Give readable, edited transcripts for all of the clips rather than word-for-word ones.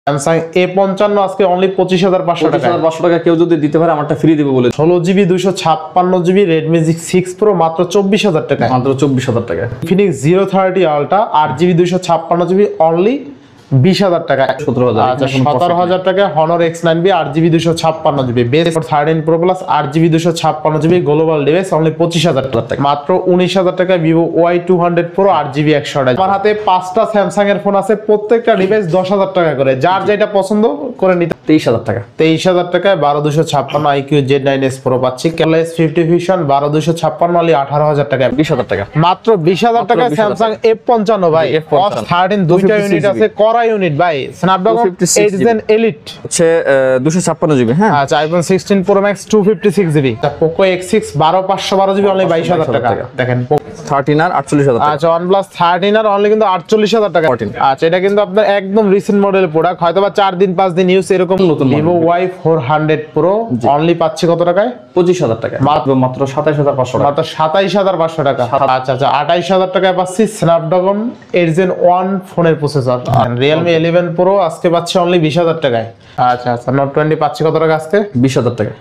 Samsung A55 আজকে only 25500 টাকা। 25500 টাকা কেউ যদি দিতে পারে আমারটা ফ্রি দেব বলে। 16GB 256GB Redmi 6 Pro মাত্র 24000 টাকা। মাত্র 24000 টাকা। Infinix Zero 30 Ultra 8GB 256GB only 20000 টাকা। 17000। আচ্ছা 17000 টাকা Honor X9B 8GB 256GB base 13 Pro Plus 8GB 256GB global device only 25000 টাকা। মাত্র 19000 টাকা Vivo Y200 Pro 8GB 128। আমার হাতে 5টা Samsung এর ফোন আছে, প্রত্যেকটা ডিভাইস 10000 টাকা করে, যার যেটা পছন্দ করে নিতে। 23000 টাকা। 23000 টাকায় 12256 IQ Z9s Pro পাচ্ছি। Camera S50 Fusion 12256 অনলি 18000 টাকা। 20000 টাকা। মাত্র 20000 টাকায় Samsung F55 ভাই। F55 13 দুইটা ইউনিট আছে, করা ইউনিট ভাই। Snapdragon 8 Gen Elite হচ্ছে 256GB। হ্যাঁ আচ্ছা iPhone 16 Pro Max 256GB। তা Poco X6 12512GB অনলি 22000 টাকা। দেখেন 13 আর 48000 টাকা। আচ্ছা OnePlus 13 আর অনলি কিন্তু 48000 টাকা। আচ্ছা এটা কিন্তু আপনার একদম রিসেন্ট মডেলের প্রোডাক্ট, হয়তোবা 4 দিন 5 দিন ইউজ এরকম। নতুন Vivo Y400 Pro অনলি পাচ্ছি কত টাকায়? 25000 টাকা। মাত্র 27500 টাকা। মাত্র 27500 টাকা। আচ্ছা 28000 টাকায় পাচ্ছি Snapdragon 8 Gen 1 ফোনের প্রসেসর। Realme 11 Pro আজকে পাচ্ছি অনলি 20000 টাকায়। আচ্ছা Note 20 পাচ্ছি কত টাকা আজকে? 20000 টাকা।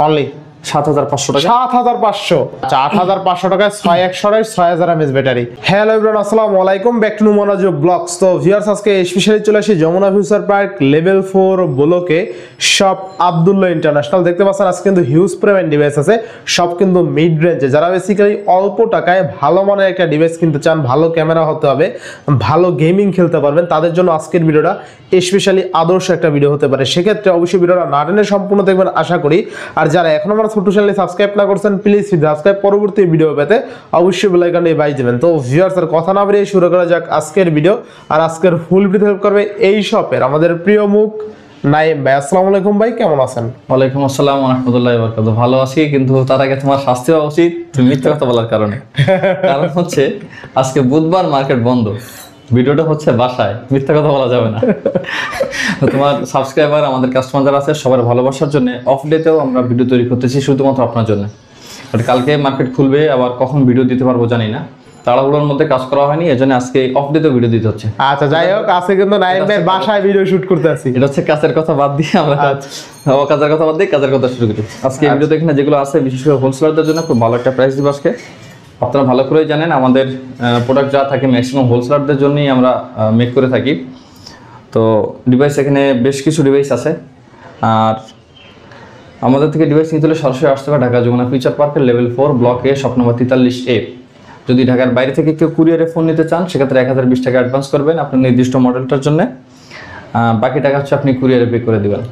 অনলি 7500 টাকা। 7500। আচ্ছা 8500 টাকায় 6100 mAh ব্যাটারি। হ্যালো এভরিওয়ান, আসসালামু আলাইকুম, ব্যাক টু নুমানাজু ব্লগস। তো ভিউয়ার্স আজকে স্পেশালি চলে আসি যমুনা ফিউচার পার্ক লেভেল 4 ব্লকে শপ আব্দুল্লাহ ইন্টারন্যাশনাল। দেখতে পাচ্ছেন আজকে কিন্তু হিউজ পরিমাণ ডিভাইস আছে, সব কিন্তু মিড রেঞ্জে। যারা বেসিক্যালি অল্প টাকায় ভালো মানের একটা ডিভাইস কিনতে চান, ভালো ক্যামেরা হতে হবে, ভালো গেমিং খেলতে পারবেন, তাদের জন্য আজকের ভিডিওটা স্পেশালি আদর্শ একটা ভিডিও হতে পারে। সেক্ষেত্রে অবশ্যই ভিডিওটা না টেনে সম্পূর্ণ দেখবেন আশা করি। আর যারা এখন আমার ছোট চ্যানেলে সাবস্ক্রাইব না করছেন প্লিজ সাবস্ক্রাইব, পরবর্তী ভিডিও পেতে অবশ্যই বেল আইকনটি বাজিয়ে দিবেন। তো ভিউয়ার্স আর কথা না বাড়িয়ে শুরু করা যাক আজকের ভিডিও। আর আজকের ফুল ভিডিও হেল্প করবে এই শপের আমাদের প্রিয় মুখ নাইম ভাই। আসসালামু আলাইকুম ভাই, কেমন আছেন? ওয়ালাইকুম আসসালাম ওয়া রাহমাতুল্লাহি ওয়া বারাকাতুহু। ভালো আছি, কিন্তু তার আগে তোমার শাস্তি হওয়া উচিত তুমি মিথ্যা কথা বলার কারণে। কারণ হচ্ছে আজকে বুধবার, মার্কেট বন্ধ, ভিডিওটা হচ্ছে বাসায়, মিথ্যা কথা বলা যাবে না। তোমার সাবস্ক্রাইবার, আমাদের কাস্টমার যারা আছে সবার ভালোবাসার জন্য অফ ডেতেও আমরা ভিডিও তৈরি করতেছি শুধুমাত্র আপনার জন্য। বাট কালকে মার্কেট খুলবে, আবার কখন ভিডিও দিতে পারবো জানি না, তাড়াহুড়োর মধ্যে কাজ করা হয়নি, এজন্য আজকে অফ ডেতেও ভিডিও দিতে হচ্ছে। আচ্ছা যাই হোক, আজকে কিন্তু নাইম ভাই বাসায় ভিডিও শুট করতে আছি। এটা হচ্ছে কাজের কথা বাদ দিয়ে আমরা কাজের কথা বাদ দিয়ে কাজের কথা শুরু করি। আজকে এই ভিডিওতে এখানে যেগুলো আছে বিশেষ করে হোলসেলারদের জন্য খুব ভালো একটা প্রাইস দিব আজকে। আপনারা ভালো করেই জানেন আমাদের প্রোডাক্ট যা থাকে ম্যাক্সিমাম হোলসেলারদের জন্যই আমরা মেক করে থাকি। তো ডিভাইস এখানে বেশ কিছু ডিভাইস আছে, আর আমাদের থেকে ডিভাইস নিতে হলে সরাসরি আসতে হবে ঢাকা যমুনা ফিউচার পার্কের লেভেল 4 ব্লক এ, শপ নম্বর 43A। যদি ঢাকার বাইরে থেকে কেউ কুরিয়ারে ফোন নিতে চান সেক্ষেত্রে 1020 টাকা অ্যাডভান্স করবেন আপনার নির্দিষ্ট মডেলটার জন্য, বাকি টাকা হচ্ছে আপনি কুরিয়ারে পে করে দেবেন।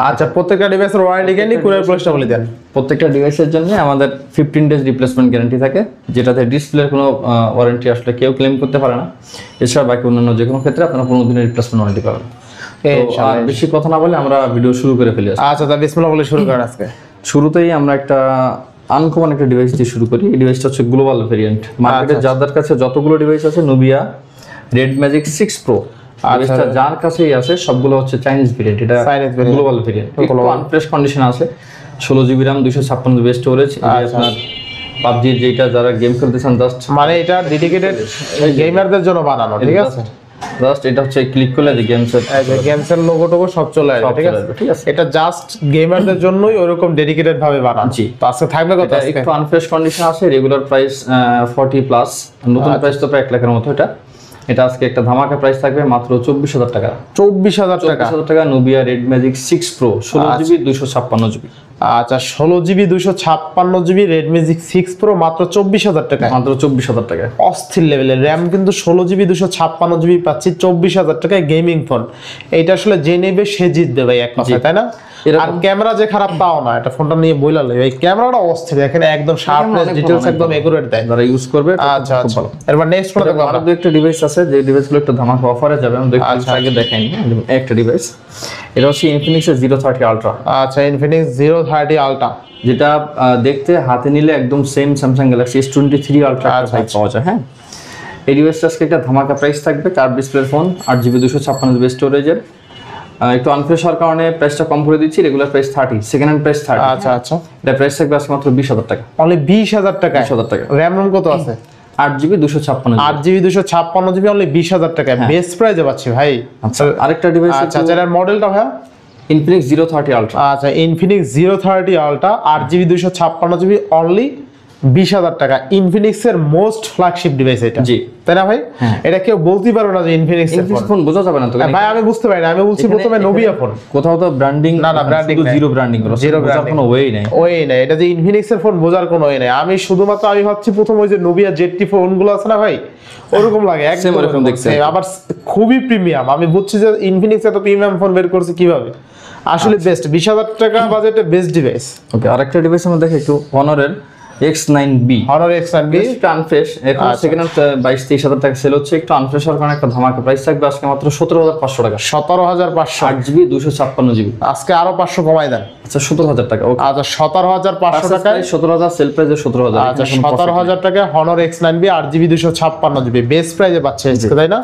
আচ্ছা প্রত্যেকটা ডিভাইসের ওয়ারেন্টি গ্যারান্টি কুরিয়ার প্রাইসটা বলে দেন। প্রত্যেকটা ডিভাইসের জন্য আমাদের 15 ডেজ রিপ্লেসমেন্ট গ্যারান্টি থাকে, যেটাতে ডিসপ্লের কোনো ওয়ারেন্টি আসলে কেউ ক্লেম করতে পারে না। এছাড়া বাকি অন্যান্য যে কোনো ক্ষেত্রে আপনারা 15 দিনের রিপ্লেসমেন্ট ওয়ারেন্টি পাবেন। আর বেশি কথা না বলে আমরা ভিডিও শুরু করে ফেলি। আচ্ছা তা বিসমিল্লাহ বলে শুরু করেন। আজকে শুরুতেই আমরা একটা আনকমন একটা ডিভাইস দিয়ে শুরু করি। এই ডিভাইসটা হচ্ছে গ্লোবাল ভেরিয়েন্ট। মার্কেটে যাদের কাছে যতগুলো ডিভাইস আছে নুবিয়া রেড ম্যাজিক 6 প্রো ডিভাইসটা যার কাছেই আছে সবগুলো হচ্ছে চাইনিজ ভেরিয়েন্ট। এটা গ্লোবাল ভেরিয়েন্ট, একটু আনফ্রেশ কন্ডিশন আছে। 16GB RAM 256GB storage. আপনার PUBG যেটা যারা গেম খেলতেছেন জাস্ট মানে এটা ডেডিকেটেড গেমারদের জন্য বানানো, ঠিক আছে? জাস্ট এটা হচ্ছে ক্লিক করলে যে গেমসের লোগো টোগো সব চলে আসবে, ঠিক আছে? এটা জাস্ট গেমারদের জন্যই ওরকম ডেডিকেটেড ভাবে বানানো। জি, তো আজকে থাকবে কত? একটু আনফ্রেশ কন্ডিশন আছে, রেগুলার প্রাইস 40 প্লাস, নতুন প্রাইস তো প্রায় 1 লাখের মতো। এটা আজকে একটা ধামাকা প্রাইস থাকবে মাত্র 24000 টাকা। 24000 টাকা Nubia red magic 6 pro 16GB 256GB। আচ্ছা 16GB 256GB red magic 6 pro মাত্র 24000 টাকা। মাত্র 24000 টাকা। অস্থির লেভেলের র্যাম কিন্তু 16GB 256GB পাচ্ছি 24000 টাকায় গেমিং ফোন। এইটা আসলে যে নেবে সে জিতবে ভাই, এক কথা, তাই না? আর ক্যামেরা যে খারাপ তাও না, এটা ফোনটা নিয়ে বইলালে ভাই ক্যামেরাটা অস্থির, এখানে একদম শার্পনেস ডিটেইলস একদম একুরেট দেয় যারা ইউজ করবে। আচ্ছা আচ্ছা এরপর নেক্সট কোনটা দেখব আমরা? একটা ডিভাইস আছে যে ডিভাইসগুলো একটা ধামাকা অফারে যাবে, আমরা একটু আগে দেখাইনি। একটা ডিভাইস এটা হচ্ছে Infinix Zero 30 Ultra। আচ্ছা Infinix Zero 30 Ultra, যেটা দেখতে হাতে নিলে একদম same Samsung Galaxy S23 Ultra পাওয়া যায়। হ্যাঁ, এই ডিভাইসটা আজকে একটা ধামাকা প্রাইস থাকবে। কার্ভ ডিসপ্লের ফোন, 8GB 256GB স্টোরেজের। একটু আনফ্রেশ হওয়ার কারণে প্রাইসটা কম করে দিচ্ছি, regular price 30, second hand price 30। আচ্ছা আচ্ছা এটা প্রাইস থাকবে আজকে মাত্র 20000 টাকা। অনলি 20000 টাকা। 20000 টাকা। র‍্যাম রম কত আছে? 8GB 256 8GB 256GB অনলি 20,000 টাকায় বেস্ট প্রাইসে পাচ্ছি ভাই। আচ্ছা আরেকটা ডিভাইস আচ্ছা এর মডেলটা ভাই Infinix Zero 30 Ultra। আচ্ছা Infinix Zero 30 Ultra 8GB 256GB only 20,000 টাকা। ইনফিনিক্স এর মোস্ট ফ্ল্যাগশিপ ডিভাইস এটা, জি তাই না ভাই? এটা কেউ বলতেই পারবে না যে ইনফিনিক্স এর ফোন বোঝা যাবে না তো ভাই। আমি বুঝতে পারি না, আমি বলছি প্রথমে নোভিয়া ফোন, কোথাও তো ব্র্যান্ডিং না ব্র্যান্ডিং জিরো ব্র্যান্ডিং করা, জিরো ব্র্যান্ডিং কোনো ওয়ে নাই, ওই নাই। এটা যে ইনফিনিক্স এর ফোন বোঝার কোনো ওয়ে নাই। আমি শুধুমাত্র আমি ভাবছি প্রথম ওই যে নোভিয়া জেডটি ফোনগুলো আছে না ভাই, ওরকম লাগে একদম ওরকম দেখতে, আবার খুবই প্রিমিয়াম। আমি বুঝছি যে ইনফিনিক্স এত প্রিমিয়াম ফোন বের করছে কিভাবে, আসলে বেস্ট 20,000 টাকা বাজেটে বেস্ট ডিভাইস। ওকে আরেকটা ডিভাইস আমরা দেখি একটু, Honor X9B। Honor X9B একটু আনফ্রেশ, এখন সেকেন্ড হ্যান্ড 22-23,000 টাকা সেল হচ্ছে, একটু আনফ্রেশ হওয়ার কারণে একটা ধামাকা প্রাইস থাকবে আজকে মাত্র 17,500 টাকা। 17,500 8GB 256GB আজকে আরো 500 কমাই দেন। আচ্ছা 17,000 টাকা। ওকে আচ্ছা 17,500 টাকায় 17,000 সেল প্রাইসে 17,000। আচ্ছা 17,000 টাকায় Honor X9B 8GB 256GB best প্রাইসে পাচ্ছে আজকে, তাই না?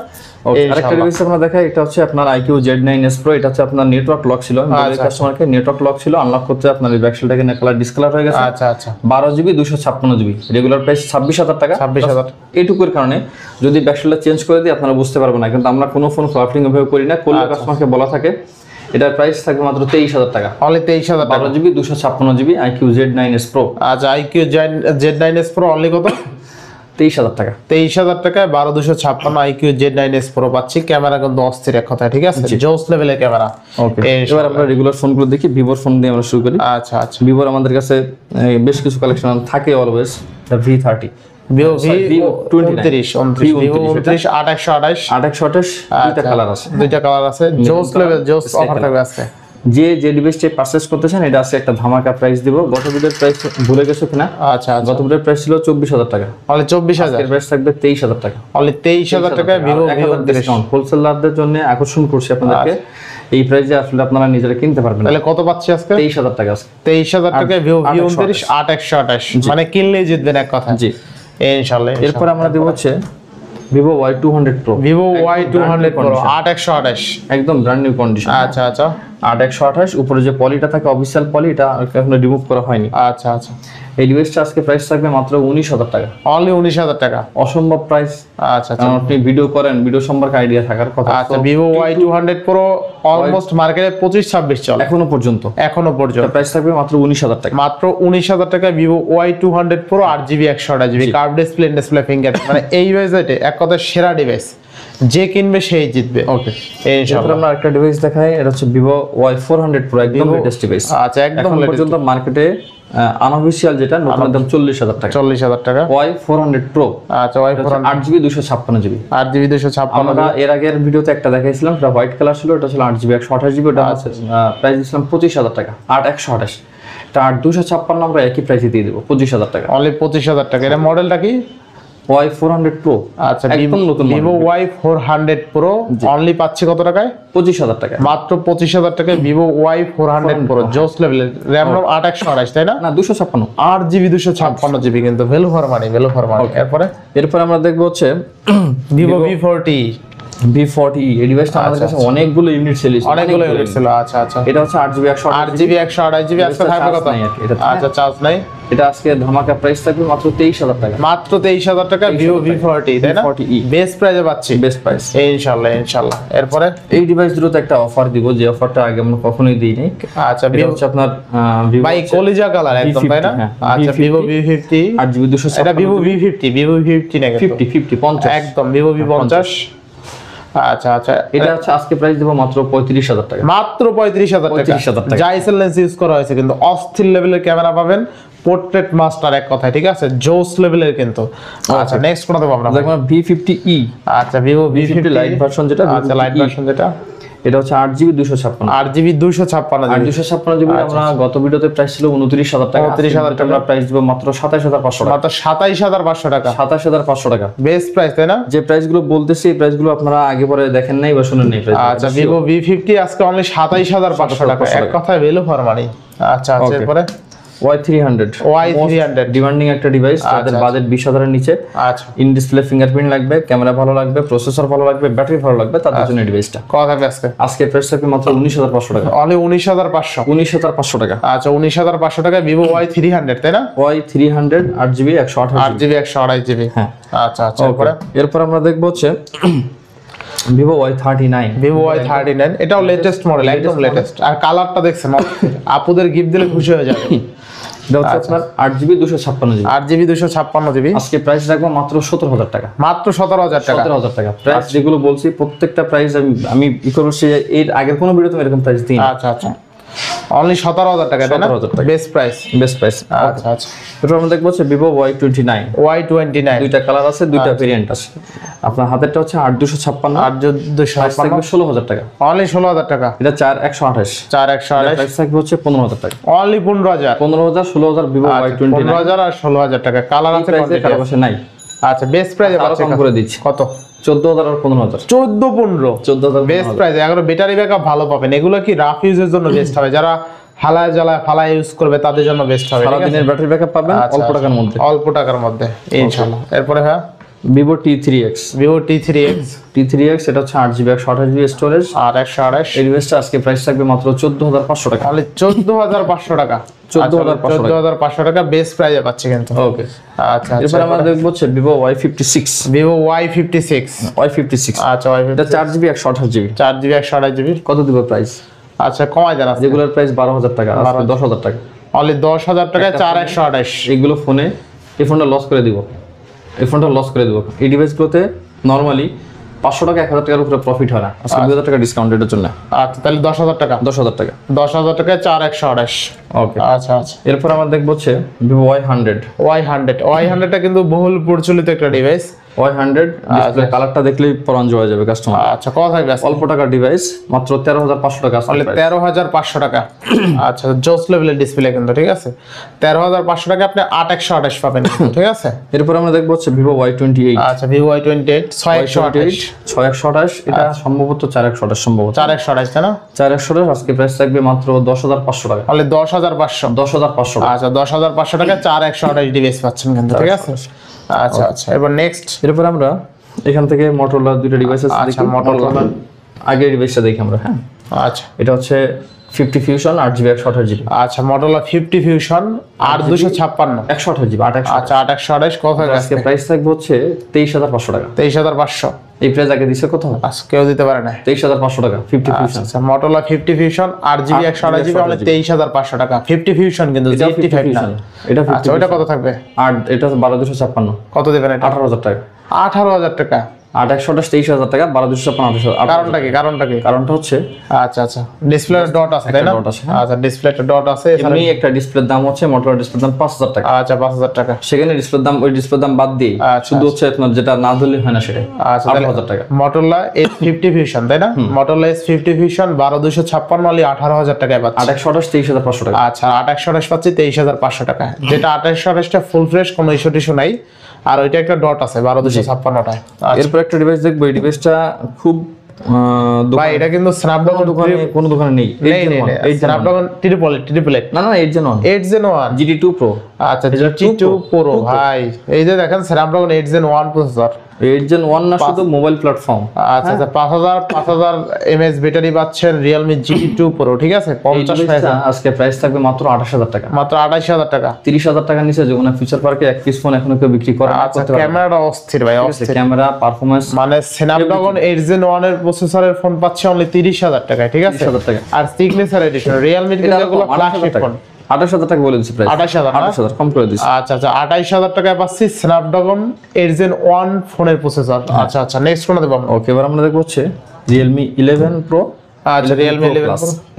ওকে আরেকটা ডিভাইস আমরা দেখাই, এটা হচ্ছে আপনার IQ Z9s Pro। এটা হচ্ছে আপনার নেটওয়ার্ক লক ছিল, কাস্টমারকে নেটওয়ার্ক লক ছিল, আনলক করতে আপনার এই ব্যাকশেলটাকে কালার ডিসকালার হয়ে গেছে। আচ্ছা আচ্ছা 12GB 256GB রেগুলার প্রাইস 26,000 টাকা। 26,000 এইটুকুর কারণে যদি ব্যাকশেলটা চেঞ্জ করে দিই আপনারা বুঝতে পারবেন না, কিন্তু আমরা কোনো ফোন ক্রাফটিং এভাবে করি না, করলে কাস্টমারকে বলা থাকে। এটার প্রাইস থাকবে মাত্র 23,000 টাকা, অনলি 23,000 টাকা। 12GB 256GB IQ Z9s Pro। আচ্ছা IQ Z9s Pro অনলি কত? 23,000 টাকা। 23,000 টাকায় 12,256 IQ Z9s Pro পাচ্ছি। ক্যামেরা কিন্তু অস্থির এক কথা, ঠিক আছে, জোস লেভেলের ক্যামেরা। ওকে এবার আমরা রেগুলার ফোনগুলো দেখি, ভিভোর ফোন দিয়ে আমরা শুরু করি। আচ্ছা আচ্ছা ভিভোর আমাদের কাছে বেশ কিছু কালেকশন থাকে অলওয়েজ। V30, Vivo V29, 28, 828 দুইটা কালার আছে, দুইটা কালার আছে। জোস লেভেল, জোস অফার থাকবে আজকে। যে ডিভাইসটি পারচেজ করতেছেন এটা আছে একটা ধামাকা প্রাইস দিব। গত ভিডিওর প্রাইস ভুলে গেছো কিনা? আচ্ছা গত ভিডিওর প্রাইস ছিল 24,000 টাকা, অনলি 24,000। এর প্রাইস থাকবে 23,000 টাকা, অনলি 23,000 টাকায় Vivo V29 হোলসেলারদের জন্য আকর্ষণ করছি আপনাদেরকে। এই প্রাইসে আসলে আপনারা নিজেরা কিনতে পারবেন। তাহলে কত পাচ্ছি আজকে? 23,000 টাকা আজকে। 23,000 টাকায় Vivo V29 8128, মানে কিনলেই জিতবেন এক কথা। জি ইনশাআল্লাহ। এরপর আমরা দেব হচ্ছে Vivo Y200 Pro। Vivo Y200 Pro 8128 একদম ব্র্যান্ড নিউ কন্ডিশন। আচ্ছা আচ্ছা 8128 উপরে যে পলিটা থাকে অফিশিয়াল পলি, এটা এখনো রিমুভ করা হয়নি। আচ্ছা আচ্ছা এই ডিভাইসটা আজকে প্রাইস থাকবে মাত্র 19,000 টাকা, অনলি 19,000 টাকা। অসম্ভব প্রাইস। আচ্ছা আচ্ছা কারণ আপনি ভিডিও করেন, ভিডিও সম্পর্কে আইডিয়া থাকার কথা। আচ্ছা Vivo Y200 Pro অলমোস্ট মার্কেটে 25-26 চলে এখনো পর্যন্ত প্রাইস থাকবে মাত্র 19,000 টাকা, মাত্র 19,000 টাকা Vivo Y200 Pro 8GB 128GB curve display finger, মানে এই বাজেটে এক কথা সেরা ডিভাইস, যে কিনবে সেই জিতবে। ওকে ইনশাআল্লাহ। আমরা একটা ডিভাইস দেখাই, এটা হচ্ছে Vivo Y400 Pro, একদম লেটেস্ট ডিভাইস। আচ্ছা একদম এখন পর্যন্ত মার্কেটে আনঅফিশিয়াল যেটা নতুন দাম 40,000 টাকা, 40,000 টাকা Y400 Pro। আচ্ছা Y400 8GB 256GB, 8GB 256। আমরা এর আগের ভিডিওতে একটা দেখাইছিলাম, সেটা হোয়াইট কালার ছিল, এটা ছিল 8GB 128GB, ওটা প্রাইস দিয়েছিলাম 25,000 টাকা। 8128 এটা 8256 আমরা একই প্রাইসে দিয়ে দেব 25,000 টাকা, অনলি 25,000 টাকা। এর মডেলটা কি? Y400 Pro। আচ্ছা একদম নতুন Vivo Y400 Pro অনলি পাচ্ছি কত টাকায়? 25,000 টাকা, মাত্র 25,000 টাকায় Vivo Y400 Pro জোস লেভেলের, RAM ROM 828, তাই না? না 256, 8GB 256GB, কিন্তু value for money, value for money. এরপর আমরা দেখবো হচ্ছে Vivo V40 V40। এই ডিভাইসটা আমাদের কাছে অনেকগুলো ইউনিট সেল হয়েছে, অনেকগুলো ইউনিট ছিল। আচ্ছা আচ্ছা এটা হচ্ছে 8GB 128GB আজকে থাকবে কত? আচ্ছা চার্জ নাই। এটা আজকে ধামাকা প্রাইস থাকবে মাত্র 23,000 টাকা, মাত্র 23,000 টাকা Vivo V40, তাই না? V40e বেস্ট প্রাইসে পাচ্ছি, বেস্ট প্রাইস ইনশাআল্লাহ ইনশাআল্লাহ। এরপরে এই ডিভাইস দুটোতে একটা অফার দিব, যে অফারটা আগে আমরা কখনোই দিইনি। আচ্ছা এটা হচ্ছে আপনার Vivo ভাই কলিজা কালার একদম, তাই না? আচ্ছা Vivo V50 8GB 256, এটা Vivo V50 না কিন্তু 50 একদম Vivo V50। আচ্ছা আচ্ছা এটা হচ্ছে আজকে প্রাইস দেব মাত্র 35,000 টাকা, মাত্র 35,000 টাকা। জাইসেল লেন্স ইউজ করা হয়েছে, কিন্তু অস্থির লেভেলের ক্যামেরা পাবেন, পোর্ট্রেট মাস্টার এক কথায়, ঠিক আছে, জোস লেভেলের কিন্তু। আচ্ছা নেক্সট কোনটা দেব আমরা? দেখুন V50e। আচ্ছা Vivo V50 লাইট ভার্সন যেটা, আচ্ছা লাইট ভার্সন যেটা, এটা হচ্ছে 8GB 256, 8GB 256GB। আমরা গত ভিডিওতে প্রাইস ছিল 29,000 টাকা, 29,000 টাকা আমরা প্রাইস দিব মাত্র 27,500 টাকা, মাত্র 27,500 টাকা, 27,500 টাকা বেস্ট প্রাইস, তাই না? যে প্রাইসগুলো বলতেছি এই প্রাইসগুলো আপনারা আগে পরে দেখেন নাই বা শুনেন নাই প্রাইস। আচ্ছা Vivo V50 আজকে অনলি 27,500 টাকা, এক কথায় ভ্যালু ফর মানি। আচ্ছা আচ্ছা এরপরে Y300 Y300 ডিমান্ডিং একটা ডিভাইস, তাদের বাজেট 20,000 এর নিচে। আচ্ছা, ইন ডিসপ্লে ফিঙ্গারপ্রিন্ট লাগবে, ক্যামেরা ভালো লাগবে, প্রসেসর ভালো লাগবে, ব্যাটারি ভালো লাগবে, তাদের জন্য ডিভাইসটা। কত থাকবে আজকে? আজকে প্রাইস থাকবে মাত্র 19,500 টাকা। অনলি 19,500। 19,500 টাকা। আচ্ছা, 19,500 টাকায় ভিভো Y300, তাই না? Y300 8GB 128GB। 8GB 128GB। হ্যাঁ, আচ্ছা আচ্ছা। এরপর আমরা দেখবো হচ্ছে ভিভো Y39। ভিভো Y39 এটাও লেটেস্ট মডেল, একদম লেটেস্ট। আর কালারটা দেখছেন, আপুদের গিফট দিলে খুশি হয়ে যাবে। এটা হচ্ছে আপনার 8GB 256GB। 8GB 256GB। আজকে প্রাইস রাখবো মাত্র 17,000 টাকা। মাত্র 17,000 টাকা। 17,000 টাকা প্রাইস। যেগুলো বলছি প্রত্যেকটা প্রাইস আমি ই করবো, এর আগের কোনো ভিডিওতে এরকম প্রাইস দিই। আচ্ছা আচ্ছা, অনলি 17,000 টাকা, তাই না? 17,000 টাকা বেস্ট প্রাইস। Best price. আচ্ছা আচ্ছা। এরপর আমরা দেখবো হচ্ছে ভিভো Y29। Y29 দুইটা কালার আছে, দুইটা ভেরিয়েন্ট আছে। আপনার হাতেরটা হচ্ছে 8,256, 8,256, 16,000 টাকা। অনলি 16,000 টাকা। এটা 4,128। 4,128 প্রাইস থাকবে হচ্ছে 15,000 টাকা। অনলি 15,000। 15,000 16,000 Vivo Y29। 15,000 আর 16,000 টাকা। কালার আছে, কারো পাশে নাই। আচ্ছা, বেস্ট প্রাইসে আরো কম করে দিচ্ছি। কত? 14,000 আর 15,000। 14-15 14,000 বেস্ট প্রাইস। এগুলো ব্যাটারি ব্যাকআপ ভালো পাবেন। এগুলো কি রাফ ইউজের জন্য বেস্ট হবে, যারা হালায় জ্বালায় ফালায় ইউজ করবে তাদের জন্য বেস্ট হবে। সারা দিনের ব্যাটারি ব্যাকআপ পাবেন অল্প টাকার মধ্যে। অল্প টাকার মধ্যে ইনশাআল্লাহ। এরপরে হ্যাঁ, ভিভো T3X। ভিভো T3X এটা হচ্ছে 8GB 128GB স্টোরেজ আর 128। এই ডিভাইসটা আজকে প্রাইস থাকবে মাত্র 14,500 টাকা। তাহলে 14,500 টাকা। 14,500 টাকা বেস্ট প্রাইসে পাচ্ছি কিন্তু। ওকে, আচ্ছা। এরপর আমরা দেখব হচ্ছে ভিভো Y56। Vivo Y56। আচ্ছা, এটা 4GB 128GB। 4GB 128GB। কত দিব প্রাইস? আচ্ছা, কমাই দেন। রেগুলার প্রাইস 12,000 টাকা, আজকে 10,000 টাকা। অনলি 10,000 টাকায় 4,128। এইগুলো ফোনে, এই ফোনটা লস করে দিব, এই ফোনটা লস করে দিব। এই ডিভাইসগুলোতে নরমালি 500 টাকা 1,000 টাকার উপরে প্রফিট হয় না, আজকে 2,000 টাকা ডিসকাউন্ট এর জন্য। আচ্ছা, তাহলে 10,000 টাকা। 10,000 টাকা। 10,000 টাকায় 4,128। ওকে, আচ্ছা আচ্ছা। এরপর আমরা দেখব হচ্ছে ভিভো Y100। Y100টা কিন্তু বহুল প্রচলিত একটা ডিভাইস। Y100 ডিসপ্লে কালারটা দেখলেই পরান জয় যাবে কাস্টমার। আচ্ছা, কত থাকবে? অল্প টাকার ডিভাইস, মাত্র 13,500 টাকা। তাহলে 13,500 টাকা। আচ্ছা, জোস লেভেলের ডিসপ্লে কিন্তু, ঠিক আছে। 13,500 টাকা আপনি 8,128 পাবেন, ঠিক আছে। এরপর আমরা দেখব হচ্ছে ভিভো Y28। আচ্ছা, ভিভো Y28 6,128। এটা সম্ভবত 4,128, সম্ভবত 4,128, তাই না? 4,128। আজকে প্রাইস থাকবে মাত্র 10,500 টাকা। তাহলে 10,500। 10,500 টাকা। আচ্ছা, 10,500 টাকা 4,128 ডিভাইস পাচ্ছেন কিন্তু, ঠিক আছে। আচ্ছা আচ্ছা। এবার নেক্সট, এরপর আমরা এখান থেকে মোটরোলা দুইটা ডিভাইস আছে। আচ্ছা, মোটরোলা আগের ডিভাইসটা দেখি আমরা। হ্যাঁ, আচ্ছা, এটা হচ্ছে 50 ফিউশন 8GB 128GB। আচ্ছা, মোটরোলা 50 ফিউশন 8,256 128GB 8,128। আচ্ছা, 8,128 কত থাকবে আজকে প্রাইস থাকবে হচ্ছে 23,500 টাকা। 23,500। এই প্রাইস আগে দিছে কোথাও? আচ্ছা, কেউ দিতে পারে না। 23,500 টাকা 50 ফিউশন। আচ্ছা, মোটরোলা 50 ফিউশন 8GB 128GB মানে 23,500 টাকা। 50 ফিউশন কিন্তু 85 না। এটা আচ্ছা, ওটা কত থাকবে? আর এটা 12,256। কত দিবেন এটা? 18,000 টাকা। 18,000 টাকা। 8,128 23,000 টাকা, 12,256। কারণটা কি? কারণটা হচ্ছে আচ্ছা আচ্ছা, ডিসপ্লে ডট আছে, তাই না? ডট আছে। আচ্ছা, ডিসপ্লেতে ডট আছে। এমনি একটা ডিসপ্লের দাম হচ্ছে, মোটরোলা ডিসপ্লের দাম 5,000 টাকা। আচ্ছা, 5,000 টাকা। সেখানে ডিসপ্লের দাম, ওই ডিসপ্লের দাম বাদ দিয়ে শুধু হচ্ছে আপনার যেটা না ধরলে হয় না সেটা। আচ্ছা, 8,000 টাকা। মোটরোলা S50 ফিউশন, তাই না? মোটরোলা S50 ফিউশন 12,256 অনলি 18,000 টাকায় পাচ্ছি। 8,128 23,500 টাকা। আচ্ছা, 8,128 পাচ্ছি 23,500 টাকা। যেটা 8,128টা ফুল ফ্রেশ, কোনো ইস্যু নাই। আর ওইটা একটা ডট আছে 12,256টায়। এরপর একটা ডিভাইস দেখবো, এই ডিভাইসটা খুব ভাই, এটা কিন্তু স্ন্যাপড্রাগন দোকানে, কোনো দোকানে নেই। স্ন্যাপড্রাগন ট্রিপলেট না 8 Gen 1 8 Gen 1। GT2 Pro। আচ্ছা, GT2 Pro ভাই, এই যে দেখেন স্ন্যাপড্রাগন 8 Gen 1 প্রসেসর। 8 Gen 1 না, শুধু মোবাইল প্ল্যাটফর্ম। আচ্ছা আচ্ছা, 5,000 mAh ব্যাটারি পাচ্ছেন, Realme GT2 Pro, ঠিক আছে। 50 আজকে প্রাইস থাকবে মাত্র 28,000 টাকা। মাত্র 28,000 টাকা। 30,000 টাকা নিচে যখন ফিউচার পার্কে এক পিস ফোন এখনো কেউ বিক্রি করে না। আচ্ছা, ক্যামেরাটা অস্থির ভাই, অস্থির ক্যামেরা পারফরম্যান্স, মানে স্ন্যাপড্রাগন 8 Gen 1 এর প্রসেসরের ফোন পাচ্ছে অনলি 30,000 টাকায়, ঠিক আছে। 30,000 টাকা। আর সিগনেচার এডিশন Realme এর যেগুলো ফ্ল্যাগশিপ ফোন 28,000 টাকা বলে দিচ্ছি প্রাইস। 28,000 কম করে দিচ্ছি। আচ্ছা আচ্ছা, 28,000 টাকায় পাচ্ছি স্ন্যাপড্রাগন 8 Gen 1 ফোনের প্রসেসর। আচ্ছা আচ্ছা, নেক্সট কোন দেব আমরা? ওকে, এবার আমরা দেখব হচ্ছে Realme 11 Pro। আচ্ছা, Realme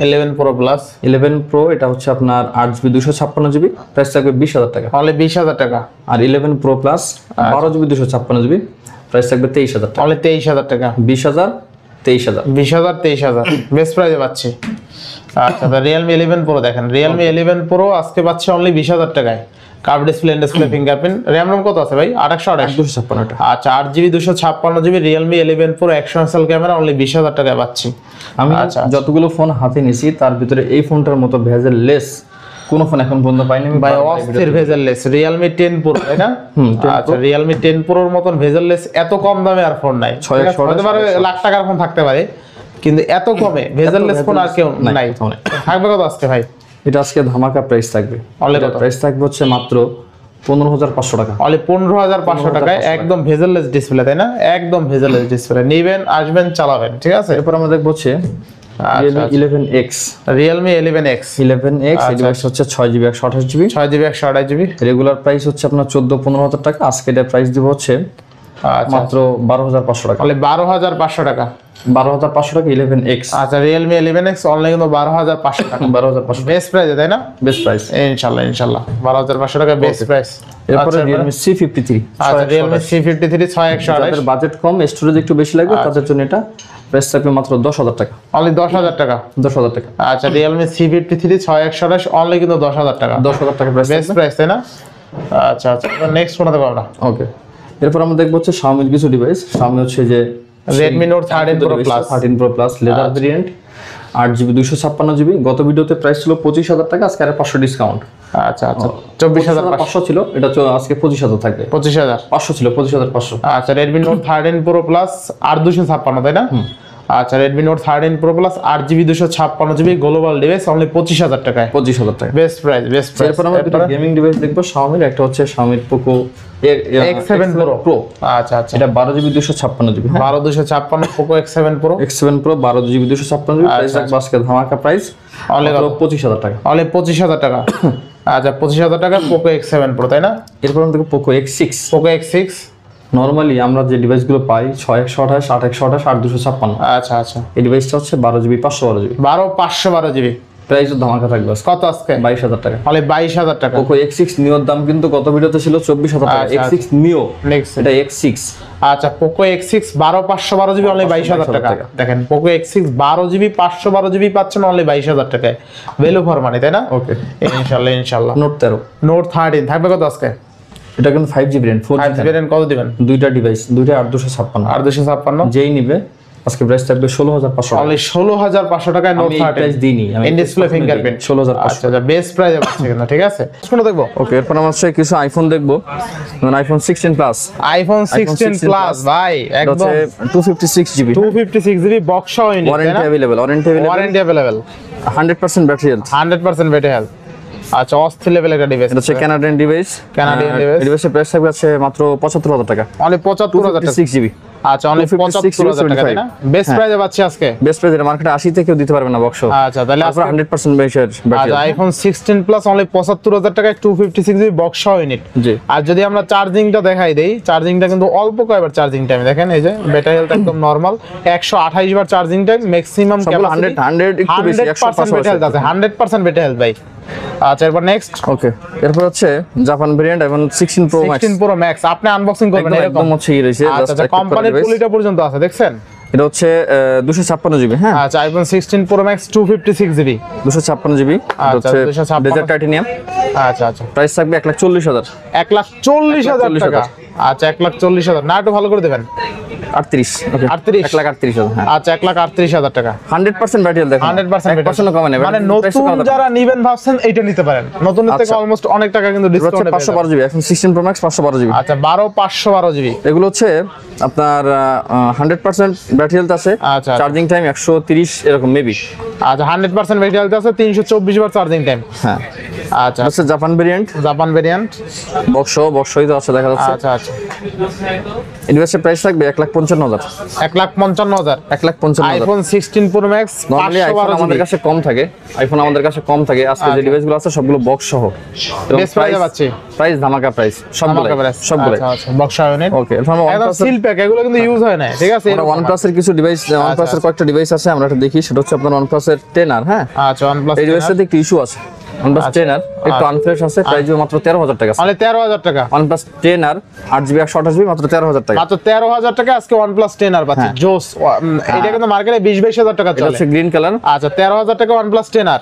11 Pro Plus। 11 Pro এটা হচ্ছে আপনার 8GB 256GB, প্রাইস থাকবে 20,000 টাকা। অনলি 20,000 টাকা। আর 11 Pro Plus 12GB 256GB, price থাকবে 23,000 টাকা। অনলি 23,000 টাকা। 20,000 23,000 20,000 23,000 বেস্ট প্রাইসে পাচ্ছি। আচ্ছা, Realme 11 Pro দেখেন, Realme 11 Pro আজকে পাচ্ছি অনলি 20,000 টাকায়। Curve display fingerprint, RAM ROM কত আছে ভাই? 828 256 টাকা। আচ্ছা, 8GB 256GB Realme 11 Pro 100 MP camera only 20,000 টাকায় পাচ্ছি। আমি যতগুলো ফোন হাতে নিয়েছি তার ভিতরে এই ফোনটার মতো ভেজেল লেস কোনো ফোন এখন পর্যন্ত পাইনি আমি ভাই অস্থির ভেজেললেস Realme 10 Pro তাই না? আচ্ছা Realme 10 Pro এর মতন ভেজেললেস এত কম দামে আর ফোন নাই। হতে পারে লাখ টাকার ফোন থাকতে পারে, কিন্তু এত কমে ভেজেললেস ফোন আর কেউ নাই। থাকবে কত আজকে ভাই? এটা আজকে ধামাকা প্রাইস থাকবে। এটা প্রাইস থাকবে হচ্ছে মাত্র 15,500 টাকা। অনলি 15,500 টাকায় একদম ভেজেললেস ডিসপ্লে তাই না? একদম ভেজেললেস ডিসপ্লে নিবেন, আসবেন, চালাবেন, ঠিক আছে? এরপর আমরা দেখব হচ্ছে Realme 11X। Realme 11X এই ডিভাইস হচ্ছে 6GB 128GB। 6GB 128GB। Regular price হচ্ছে আপনার 14-15,000 টাকা। আজকে এটা প্রাইস দিব হচ্ছে মাত্র 12,500 টাকা। অনলি 12,500 টাকা। 12,500 টাকা 11X। আচ্ছা Realme 11X অনলি কিন্তু 12,500 টাকা। 12,500 বেস্ট প্রাইসে তাই না? বেস্ট প্রাইস ইনশাআল্লাহ 12,500 টাকা বেস্ট প্রাইস। এরপরে Realme C53। আচ্ছা Realme C53 6128। যাদের বাজেট কম, স্টোরেজ একটু বেশি লাগবে তাদের জন্য এটা প্রাইস থাকবে মাত্র 10,000 টাকা। অনলি 10,000 টাকা। 10,000 টাকা। আচ্ছা Realme C53 6128 অনলি কিন্তু 10,000 টাকা। 10,000 টাকা প্রাইস। বেস্ট প্রাইস তাই না? আচ্ছা আচ্ছা নেক্সট ফোন দেখব আমরা। ওকে, এরপর আমরা দেখব হচ্ছে Xiaomi কিছু ডিভাইস। Xiaomi হচ্ছে যে Redmi Note 13 Pro Plus। 13 Pro Plus leather variant 8GB 256GB। গত ভিডিওতে প্রাইস ছিল 25,000 টাকা, আজকে আর 500 ডিসকাউন্ট। আচ্ছা আচ্ছা 24,500 ছিল, এটা আজকে 25,000 থাকবে। 25,500 ছিল 25,500। আচ্ছা Redmi Note 13 Pro Plus 8/256 তাই না? আচ্ছা Redmi Note 13 Pro Plus 8GB 256GB global device only 25,000 টাকায়। 25,000 টাকা বেস্ট প্রাইস, বেস্ট প্রাইস। এরপর আমরা দুটো গেমিং ডিভাইস দেখব Xiaomi। একটা হচ্ছে Xiaomi Poco X7 Pro। আচ্ছা আচ্ছা এটা 12GB 256GB। 12/256 Poco X7 Pro। X7 Pro 12GB 256GB। Price রাখবো আজকে ধামাকা প্রাইস অনলি 25,000 টাকা। অনলি 25,000 টাকা। আচ্ছা 25,000 টাকা Poco X7 Pro তাই না? এরপর আমরা দেখব Poco X6। Poco X6 normally আমরা যে ডিভাইসগুলো পাই 6128 8/128 8/256। আচ্ছা আচ্ছা এই ডিভাইসটা হচ্ছে 12GB 512GB। 512GB প্রাইস ধামাকা থাকবে কত আজকে? 22,000 টাকা। অনলি 22,000 টাকা। Poco X6 নিওর দাম কিন্তু গত ভিডিওতে ছিল 24,000 টাকা। X6 নিও নেক্সট এটা X6। আচ্ছা Poco X6 512GB অনলি 22,000 টাকা। দেখেন Poco X6 12GB 512GB পাচ্ছেন অনলি 22,000 টাকায়। ভ্যালু ফর মানি তাই না? ওকে ইনশাআল্লাহ। Note 13 Note 13 থাকবে কত আজকে? এটা কিন্তু 5G ভেরিয়েন্ট 4G ভেরিয়েন্ট কত দিবেন? দুইটা ডিভাইস, দুইটা 8/256। 8/256 যেই নিবে আজকে প্রাইস থাকবে 16,500 অনলি 16,500 টাকায় Note 13 প্রাইস দিইনি আমি। In display fingerprint 16,500। আচ্ছা আচ্ছা বেস্ট প্রাইসে পাচ্ছেন কিন্তু, ঠিক আছে? কোন দেখবো? ওকে, এরপর আমরা হচ্ছে কিছু আইফোন দেখবো। যেমন আইফোন 16 প্লাস। আইফোন 16 প্লাস ভাই একদম 256GB 256GB বক্স সহ warranty available. Warranty available 100% battery health. 100% battery health. আচ্ছা অস্থির লেভেল একটা ডিভাইস। এটা হচ্ছে কানাডিয়ান ডিভাইস। এই ডিভাইসের প্রাইস থাকবে আছে মাত্র 75,000 টাকা। অনলি 75,000 টাকা। 6GB। আচ্ছা অনলি 75,000 টাকা তাই না? বেস্ট প্রাইসে পাচ্ছি আজকে। বেস্ট প্রাইস এটা মার্কেটে 80 থেকেও দিতে পারবে না বক্স। আচ্ছা তাহলে আপনারা 100% ব্যাটারি। আচ্ছা আইফোন 16 প্লাস অনলি 75,000 টাকায় 256GB বক্স সহ ইউনিট। জি। আর যদি আমরা চার্জিংটা দেখাই দেই, চার্জিংটা কিন্তু অল্প কয়েকবার চার্জিং টাইম দেখেন, এই যে ব্যাটারি হেলথ একদম নরমাল 128 বার চার্জিং টাইম, ম্যাক্সিমাম ক্যাপাসিটি 100 একটু বেশি 100% ব্যাটারি হেলথ আছে। 100% ব্যাটারি হেলথ ভাই। আচ্ছা এরপর নেক্সট। ওকে, এরপর হচ্ছে Japan variant iPhone 16 pro max. 16 pro max আপনি আনবক্সিং করবেন একদম হচ্ছে এই রয়েছে। আচ্ছা কোম্পানির পলিটা পর্যন্ত আছে দেখছেন? এটা হচ্ছে 256GB। হ্যাঁ আচ্ছা iPhone 16 pro max 256GB 256GB। এটা হচ্ছে ডেজার্ট টাইটানিয়াম। আচ্ছা আচ্ছা প্রাইস থাকবে 1,40,000। 1,40,000 টাকা। আচ্ছা 1,40,000 না একটু ভালো করে দেবেন। 38। ওকে 1,38,000। হ্যাঁ আচ্ছা 1,38,000 টাকা। 100% ব্যাটারি দেখুন। 100% ব্যাটারি কমে নেবে। মানে নতুন যারা নেবেন ভাবছেন এইটা নিতে পারেন। নতুনের থেকে অলমোস্ট অনেক টাকা কিন্তু ডিসকাউন্ট আছে। 512GB এখন 16 প্রো ম্যাক্স 512GB। আচ্ছা 512GB এগুলো হচ্ছে আপনার 100% ব্যাটারি হেলথ আছে। আচ্ছা চার্জিং টাইম 130 এরকম মেবি। আচ্ছা 100% ব্যাটারি হেলথ আছে 324 বার চার্জিং টাইম। হ্যাঁ আচ্ছা হচ্ছে জাপান ভেরিয়েন্ট। জাপান ভেরিয়েন্ট বক্সই তো আছে দেখা যাচ্ছে। আচ্ছা আচ্ছা ইনভেস্টের প্রাইস থাকবে 1,55,000। 1,55,000। 1,55,000। IPhone 16 pro max normally iPhone আমাদের কাছে কম থাকে। আজকে যে ডিভাইসগুলো আছে সবগুলো বক্স সহ। বেস্ট প্রাইসে পাচ্ছি। প্রাইস ধামাকা প্রাইস সবগুলো। আচ্ছা আচ্ছা বক্স ইউনিট। ওকে, এরপর আমরা একদম সিল প্যাক, এগুলো কিন্তু ইউজ হয় না, ঠিক আছে? আমরা OnePlus এর কিছু ডিভাইস, OnePlus এর কয়েকটা ডিভাইস আছে আমরা এটা দেখি। সেটা হচ্ছে আপনার OnePlus এর 10R। হ্যাঁ আচ্ছা OnePlus এই ডিভাইসটাতে একটু ইস্যু আছে। OnePlus 10R একটু আনফ্রেশ আছে। প্রাইস মাত্র 13,000 টাকা। মানে 13,000 টাকা। OnePlus 10R 8GB 128GB মাত্র 13,000 টাকা। মাত্র 13,000 টাকা আজকে OnePlus 10R পাচ্ছি। জোস। এটা কিন্তু মার্কেটে 20-22,000 টাকা এটা চলে। হচ্ছে গ্রিন কালার। আচ্ছা 13,000 টাকা OnePlus 10R।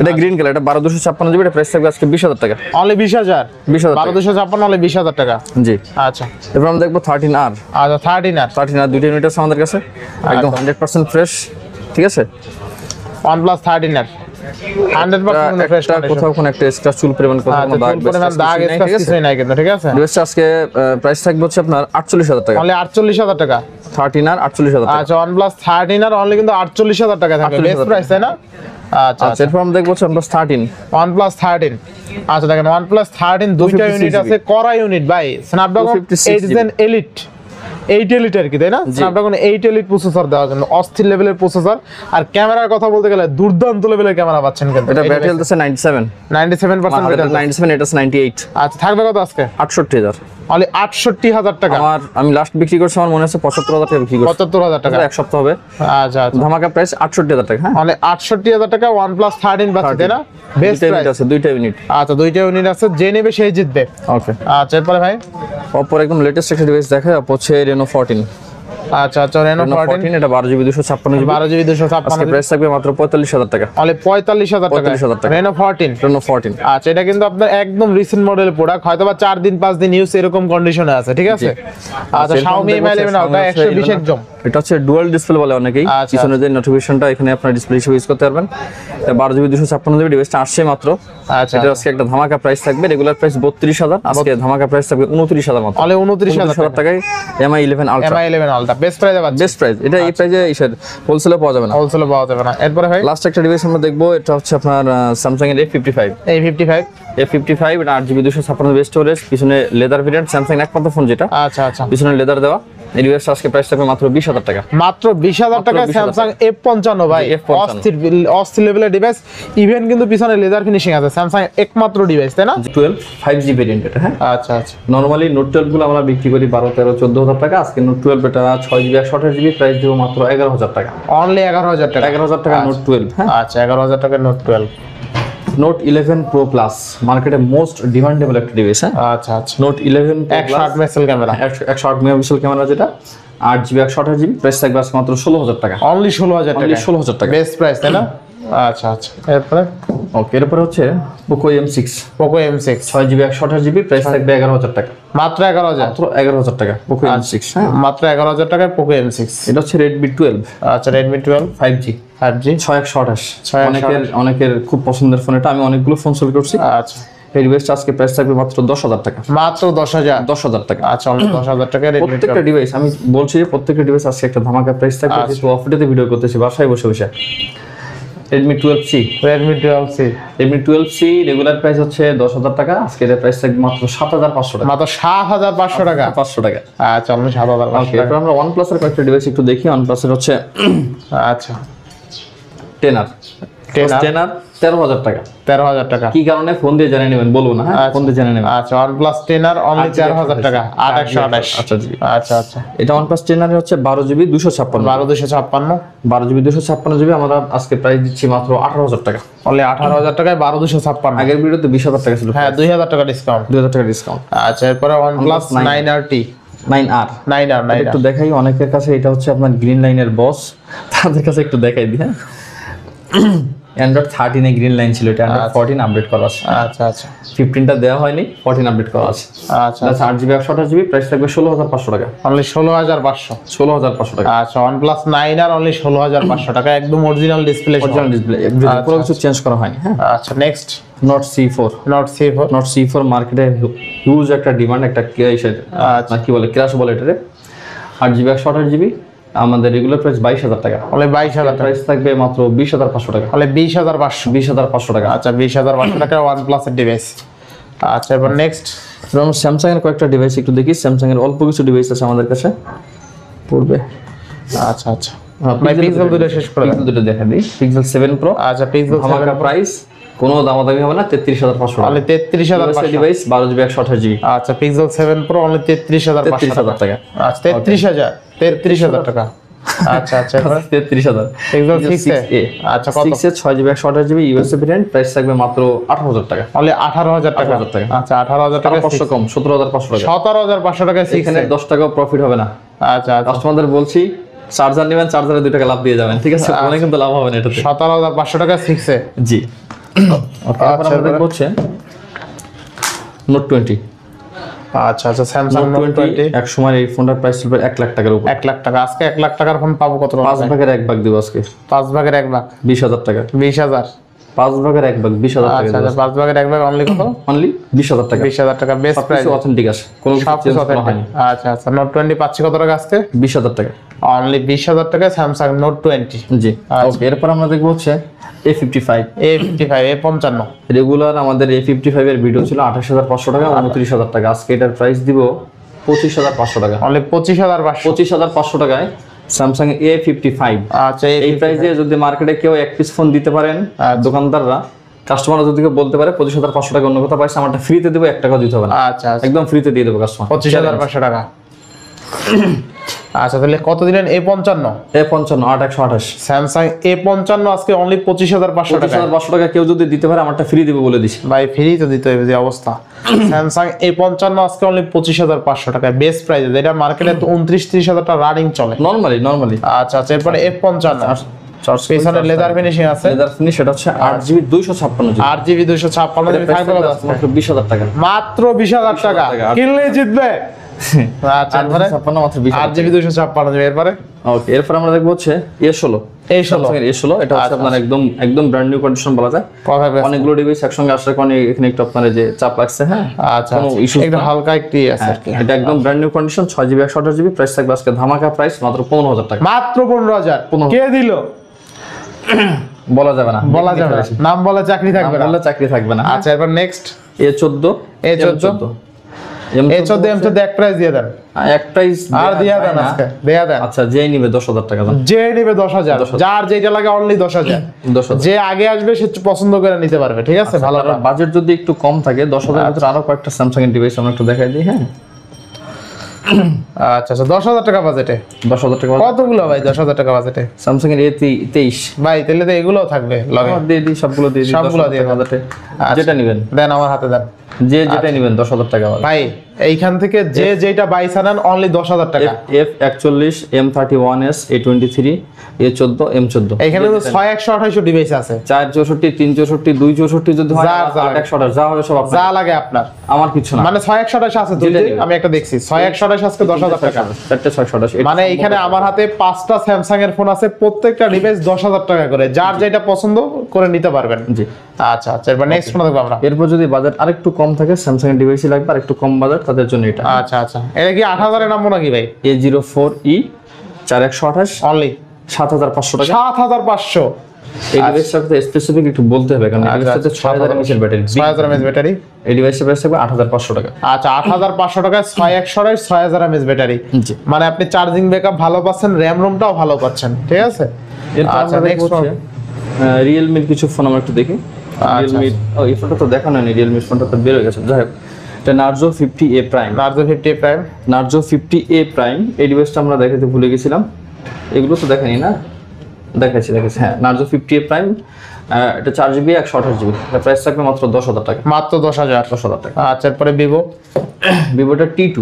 এটা গ্রিন কালার। এটা 12,256GB। এটা প্রাইস থাকবে আজকে 20,000 টাকা। অনলি 20,000। 12,256 অনলি 20,000 টাকা। জি। আচ্ছা এরপর আমরা দেখবো 13R। আচ্ছা 13R দুইটা ইউনিট আছে আমাদের কাছে একদম 100% ফ্রেশ, ঠিক আছে? OnePlus 13R 100% ফ্রেশ একটা কোথাও কোনো একটা স্ক্র্যাচ চুল পরিমাণ কোথাও কোনো দাগ দাগ স্ক্র্যাচ কিছুই নাই কিন্তু, ঠিক আছে? ডিভাইসটা আজকে প্রাইস থাকবে হচ্ছে আপনার 48000 টাকা, অনলি 48000 টাকা। 13 আর 48000 টাকা। আচ্ছা OnePlus 13 আর অনলি কিন্তু 48000 টাকা থাকবে, বেস্ট প্রাইস তাই না? আচ্ছা আচ্ছা, এরপর আমরা দেখবো হচ্ছে OnePlus 13। OnePlus 13, আচ্ছা দেখেন OnePlus 13 দুইটা ইউনিট আছে, করা ইউনিট ভাই, Snapdragon 8 Gen Elite, 8 Elite আর কি, তাই না? Snapdragon 8 Elite প্রসেসর দেওয়া জন্য অস্থির লেভেলের প্রসেসর। আর ক্যামেরার কথা বলতে গেলে দুর্দান্ত লেভেলের ক্যামেরা পাচ্ছেন কিন্তু। এটা ব্যাটারি হেলথ আছে 97%, 97% এটা 97, এটা 98। আচ্ছা থাকবে কত আজকে? 68000, অনলি 68000 টাকা। আমি লাস্ট বিক্রি করছি, আমার মনে আছে 75000 টাকা বিক্রি করছি। 75000 টাকা এক সপ্তাহ হবে। আচ্ছা আচ্ছা, ধামাকা প্রাইস 68000 টাকা। হ্যাঁ, অনলি 68000 টাকা OnePlus 13 পাচ্ছেন, তাই না? বেস্ট দুইটা ইউনিট প্রাইস আছে, দুইটা ইউনিট। আচ্ছা দুইটা ইউনিট আছে, যে নেবে সেই জিতবে। ওকে, আচ্ছা এরপরে ভাই Oppo একদম লেটেস্ট একটা ডিভাইস দেখায়, Oppo হচ্ছে Reno 14। আচ্ছা আচ্ছা Reno 14 এটা 12GB 256GB, 12GB 256 আজকে প্রাইস থাকবে মাত্র 45000 টাকা। অনলি 45000 টাকা 45000 টাকা। Reno 14। Reno 14, আচ্ছা এটা কিন্তু আপনার একদম রিসেন্ট মডেলের প্রোডাক্ট, হয়তো বা 4 দিন 5 দিন ইউজ এরকম কন্ডিশনে আছে, ঠিক আছে? আচ্ছা Xiaomi Mi 11 Ultra 120 একদম। এটা হচ্ছে ডুয়াল ডিসপ্লে বলে অনেকেই, আচ্ছা। পিছনে যে নোটিফিকেশনটা এখানে আপনার ডিসপ্লে হিসেবে ইউজ করতে পারবেন। 12GB 256GB ডিভাইসটা আসছে মাত্র। আচ্ছা এটা আজকে একটা ধামাকা প্রাইস থাকবে, রেগুলার প্রাইস 32000, আজকে ধামাকা প্রাইস থাকবে 29000 মাত্র। অনলি 29000 টাকায় Mi 11 Ultra, Mi 11 Ultra best প্রাইসে পাচ্ছেন। Best price. এটা এই প্রাইসে হোলসেলে পাওয়া যাবে না, হোলসেলে পাওয়া যাবে না। এরপরে ভাই লাস্ট একটা ডিভাইস আমরা দেখবো, এটা হচ্ছে আপনার স্যামসাং এর A55। A55, A55 এটা 8GB 256GB স্টোরেজ, পিছনে লেদার ভেরিয়েন্ট, স্যামসাং একমাত্র ফোন যেটা আচ্ছা আচ্ছা, পিছনে লেদার দেওয়া। এই ডিভাইসটা আজকে প্রাইস থাকবে মাত্র 20000 টাকা। মাত্র 20000 টাকা স্যামসাং F55 ভাই, F55 অস্থির লেভেলের ডিভাইস। ইভেন কিন্তু পিছনে লেদার ফিনিশিং আছে, স্যামসাং একমাত্র ডিভাইস, তাই না? 12 5G ভেরিয়েন্ট এটা। হ্যাঁ আচ্ছা আচ্ছা, নরমালি নোট 12 গুলো আমরা বিক্রি করি 12 13 14000 টাকা, আজকে নোট 12 এটা 6GB 128GB প্রাইস দিব মাত্র 11000 টাকা। অনলি 11000 টাকা। 11000 টাকা নোট 12। হ্যাঁ, আচ্ছা 11000 টাকা নোট 12। নোট 11 প্রো প্লাস মার্কেটে মোস্ট ডিমান্ডেবল একটা ডিভাইস। হ্যাঁ, আচ্ছা আচ্ছা, note 11 108 megapixel camera, 108 megapixel camera যেটা 8GB 128GB প্রাইস থাকবে আজকে মাত্র 16000 টাকা। অনলি 16000 টাকা, 16000 টাকা বেস্ট প্রাইস, তাই না? আচ্ছা আচ্ছা, এরপরে ওকে, এরপরে হচ্ছে Poco M6, Poco M6 6GB 128GB price থাকবে 11000 টাকা। মাত্র 11000, মাত্র 11000 টাকা Poco M6। হ্যাঁ, মাত্র 11000 টাকায় Poco M6। এটা হচ্ছে Redmi 12। আচ্ছা Redmi 12 5G 6128, অনেকের খুব পছন্দের ফোন এটা, আমি অনেকগুলো ফোন সেল করছি। আচ্ছা এই ডিভাইসটা আজকে প্রাইস থাকবে মাত্র 10000 টাকা। মাত্র 10000, 10000 টাকা। আচ্ছা অনলি 10000 টাকা Redmi 12। প্রত্যেকটা ডিভাইস আমি বলছি যে প্রত্যেকটা ডিভাইস আজকে একটা ধামাকা প্রাইস থাকবে, যেহেতু অফিসে ভিডিও করতেছি বাসায় বসে বসে। Redmi 12C, Redmi 12C, Redmi 12C regular price হচ্ছে 10000 টাকা, আজকে এর প্রাইস থাকবে মাত্র 7500 টাকা। মাত্র 7500 টাকা। 500 টাকা। আচ্ছা অনলি 7500 ওকে, টাকা। এরপর আমরা OnePlus এর কয়েকটা ডিভাইস একটু দেখি। OnePlus এর হচ্ছে আচ্ছা 10R 13000 টাকা। 13000 টাকা। কি কারণে ফোন দিয়ে জানিয়ে নেবেন বলবো না? হ্যাঁ, ফোন দিয়ে জানিয়ে নেবেন। আচ্ছা OnePlus 10R অনলি 13000 টাকা, 8128। আচ্ছা জি, আচ্ছা আচ্ছা, এটা OnePlus 10R হচ্ছে 12GB 256, 12256, 12GB 256GB আমরা আজকে প্রাইস দিচ্ছি মাত্র 18000 টাকা। অনলি 18000 টাকায় 12256। আগের ভিডিওতে 20000 টাকা ছিল। হ্যাঁ 2000 টাকা ডিসকাউন্ট। 2000 টাকা ডিসকাউন্ট। আচ্ছা এরপরে OnePlus 9RT, 9R একটু দেখাই, অনেকের কাছে এটা হচ্ছে আপনার গ্রিন লাইনের বস, তাদের কাছে একটু দেখাই দিই। হ্যাঁ, Android 13 এ গ্রিন লাইন ছিল, এটা Android 14 আপডেট করা আছে। আচ্ছা আচ্ছা, 15টা দেওয়া হয়নি, 14 আপডেট করা আছে। আচ্ছা এটা 8GB 128GB প্রাইস থাকবে 16500 টাকা। অনলি 16500, 16500 টাকা। আচ্ছা OnePlus 9R অনলি 16500 টাকা, একদম অরিজিনাল ডিসপ্লে, অরিজিনাল ডিসপ্লে, কোনো কিছু চেঞ্জ করা হয়নি। হ্যাঁ, আচ্ছা next Note C4, Note C4 মার্কেটে হিউজ একটা ডিমান্ড, একটা কি বলে ক্র্যাশ বলে এটারে। 8GB 128GB আমাদের রেগুলার প্রাইস 22000 টাকা। অনলি 22000 টাকা, প্রাইস থাকবে মাত্র 20500 টাকা। অনলি 20500, 20500 টাকা। আচ্ছা 20500 টাকা OnePlus এর ডিভাইস। আচ্ছা এবার নেক্সট এবং স্যামসাং এর কয়েকটা ডিভাইস একটু দেখি। স্যামসাং এর অল্প কিছু ডিভাইস আছে আমাদের কাছে পড়বে। আচ্ছা আচ্ছা, ভাই পিক্সেল দুটো শেষ করে দাও, দুটো দেখা দিই। Pixel 7 Pro, আচ্ছা পিক্সেল 7 প্রাইস কোনো দামাদামি হবে না, 33500 টাকা। Only 33500 device 12GB 128GB। আচ্ছা Pixel 7 Pro অনলি 33500 টাকা। আচ্ছা 33000 টাকা। আচ্ছা আচ্ছা, 33000। Pixel 6a, আচ্ছা কত? 6 এ 6GB 128GB USA variant, price থাকবে মাত্র 18000 টাকা। অনলি 18000 টাকা। 18000 টাকা। আচ্ছা 18000 টাকা 500 কম, 17500 টাকা। 17500 টাকা। এখানে 10 টাকা প্রফিট হবে না। আচ্ছা কাস্টমারদের বলছি চার্জার নেবেন, চার্জারে 2 টাকা লাভ দিয়ে যাবেন, ঠিক আছে? অনেক কিন্তু লাভ হবে না এটাতে। 17500 টাকা 6 এ। জি ওকে, এখন আমরা দেখব হচ্ছে Note 20। আচ্ছা আচ্ছা, Samsung Note 20 এক সময় এই ফোনটার প্রাইস ছিল 1 লাখ টাকার উপর। 1 লাখ টাকা, আজকে 1 লাখ টাকার ফোন পাবো কত টাকা? 5 ভাগের 1 ভাগ দিব আজকে। 5 ভাগের 1 ভাগ 20000 টাকা। 20000, 5 ভাগের 1 ভাগ 20,000 টাকা আচ্ছা 5 ভাগের 1 ভাগ অনলি কত? অনলি 20,000 টাকা। 20,000 টাকা বেস্ট প্রাইস, অথেন্টিক আছে, কোনো কিছু চেঞ্জ করা হয়নি। আচ্ছা নোট 20 পাচ্ছি কত টাকা আজকে? 20,000 টাকা অনলি 20,000 টাকা স্যামসাং নোট 20। জি ওকে। এরপর আমরা দেখব হচ্ছে A55 A55 রেগুলার আমাদের A55 এর ভিডিও ছিল 28,500 টাকা 29,000 টাকা। আজকে এটার প্রাইস দিব 25,500 টাকা। অনলি 25,500 25,500 টাকায় স্যামসাং A55। আচ্ছা এই প্রাইসে যদি মার্কেটে কেউ এক পিস ফোন দিতে পারেন, দোকানদাররা কাস্টমাররা যদি কেউ বলতে পারে 25,500 টাকা অন্য কথা পাইছে, আমারটা ফ্রিতে দেবো, 1 টাকা দিতে হবে না, আচ্ছা একদম ফ্রিতে দিয়ে দেবো কাস্টমার। 25,500 টাকা। আচ্ছা তাহলে কত দিলেন? A55 8128 স্যামসাং A55 আজকে অনলি 25,500 টাকা। 25,500 টাকা কেউ যদি দিতে পারে আমারটা ফ্রি দেবো বলে দিছি ভাই, ফ্রি তো দিতে হবে যে অবস্থা। স্যামসাং A55 আজকে অনলি 25,500 টাকা বেস্ট প্রাইস, এটা মার্কেটে তো 29-30,000 টাকা রানিং চলে নরমালি। আচ্ছা এরপরে F55 পেছনে লেদার ফিনিশিং আছে, লেদার ফিনিশ, এটা হচ্ছে 8GB 256GB 8GB 256GB থাকবে কত? মাত্র 20,000 টাকা। মাত্র 20,000 টাকা কিনলে জিতবে। আচ্ছা এরপরে 56 মাত্র 20,000 8GB 256GB। এরপরে ওকে, এরপর আমরা দেখব হচ্ছে A16 এটা হচ্ছে আপনার একদম ব্র্যান্ড নিউ কন্ডিশন বলা যায়। অনেকগুলো ডিভাইস একসঙ্গে আসার কারণে এখানে একটু আপনার যে চাপ লাগছে। হ্যাঁ আচ্ছা কোনো ইস্যু একটু হালকা একটু আছে আর কি। এটা একদম brand new condition 6GB 128GB price থাকবে আজকে ধামাকা প্রাইস মাত্র 15,000 টাকা। মাত্র 15,000 কে দিল? বলা যাবে না, নাম বলে চাকরি থাকবে না, বললে চাকরি থাকবে না। আচ্ছা এরপর নেক্সট A14 M14 এক প্রাইস দিয়ে দেন, এক প্রাইস আর দিয়া দেন আজকে দিয়া দেন। আচ্ছা যে নিবে 10,000 টাকা দাম, যে নিবে 10,000, যার যেটা লাগে অনলি 10,000। যে আগে আসবে সে পছন্দ করে নিতে পারবে, ঠিক আছে? ভালো বাজেট যদি একটু কম থাকে 10,000 এর ভিতরে আরো কয়েকটা স্যামসাং এর ডিভাইস আমরা একটু দেখাই দিই। হ্যাঁ আচ্ছা 10,000 টাকা বাজেটে 10,000 টাকা কতগুলো ভাই? 10,000 টাকা বাজেটে স্যামসাং এর A23 ভাই, তাহলে তো এগুলোও থাকবে লগে। দিয়ে দিই, সবগুলো দিয়ে দিই, সবগুলো দিয়ে বাজেটে যেটা নেবেন দেন, আমার হাতে দেন। যেটা নেবেন 10,000 টাকা ভাই, এইখান থেকে যেটা বাইসা নেন অনলি 10,000 টাকা। F41 M31s A23 A14 M14 এখানে তো 6/128 ডিভাইস আছে, 464 364 264 যদি হয় 8/128 যা হবে সব আপনার, যা লাগে আপনার, আমার কিছু না। মানে 6/128 আছে তো, আমি একটা দেখছি 6/128 আজকে 10,000 টাকা। 4/628 মানে এখানে আমার হাতে 5টা স্যামসাং এর ফোন আছে, প্রত্যেকটা ডিভাইস 10,000 টাকা করে, যার যেটা পছন্দ করে নিতে পারবেন। জি আচ্ছা এরপর নেক্সট ফোন দেখব আমরা। এরপর যদি বাজেট আরেকটু কম থাকে স্যামসাং এর ডিভাইসই লাগবে, আর একটু কম বাজেট তাদের জন্য এটা। আচ্ছা এটা কি 8,000 এর নাম্বার নাকি ভাই? A04e 4/128 অনলি 7,500 টাকা। 7,500 এই ডিভাইসটার তো স্পেসিফিক একটু বলতে হবে, কারণ এই ডিভাইসটাতে 6,000 mAh এর ব্যাটারি, 6,000 mAh ব্যাটারি। এই ডিভাইসের প্রাইস থাকবে 8,500 টাকা। আচ্ছা 8,500 টাকায় 6/128 6,000 mAh ব্যাটারি, জি। মানে আপনি চার্জিং ব্যাকআপ ভালো পাচ্ছেন, র্যাম রোমটাও ভালো পাচ্ছেন, ঠিক আছে? আচ্ছা নেক্সট Realme এর কিছু ফোন আমরা একটু দেখি। Realme এই ফোনটা তো দেখানো হয়নি, Realme ফোনটা তো বের হয়ে গেছে। যাই হোক, এটা Narzo 50A Prime। Narzo 50A Prime এই ডিভাইসটা আমরা দেখাতে ভুলে গেছিলাম, এগুলো তো দেখানি না, দেখাচ্ছি। হ্যাঁ Narzo 50A Prime, এটা 4GB 128GB, এর প্রাইস থাকবে মাত্র 10,000 টাকা। মাত্র 10,000 টাকা। আচ্ছা এরপরে ভিভোটা T2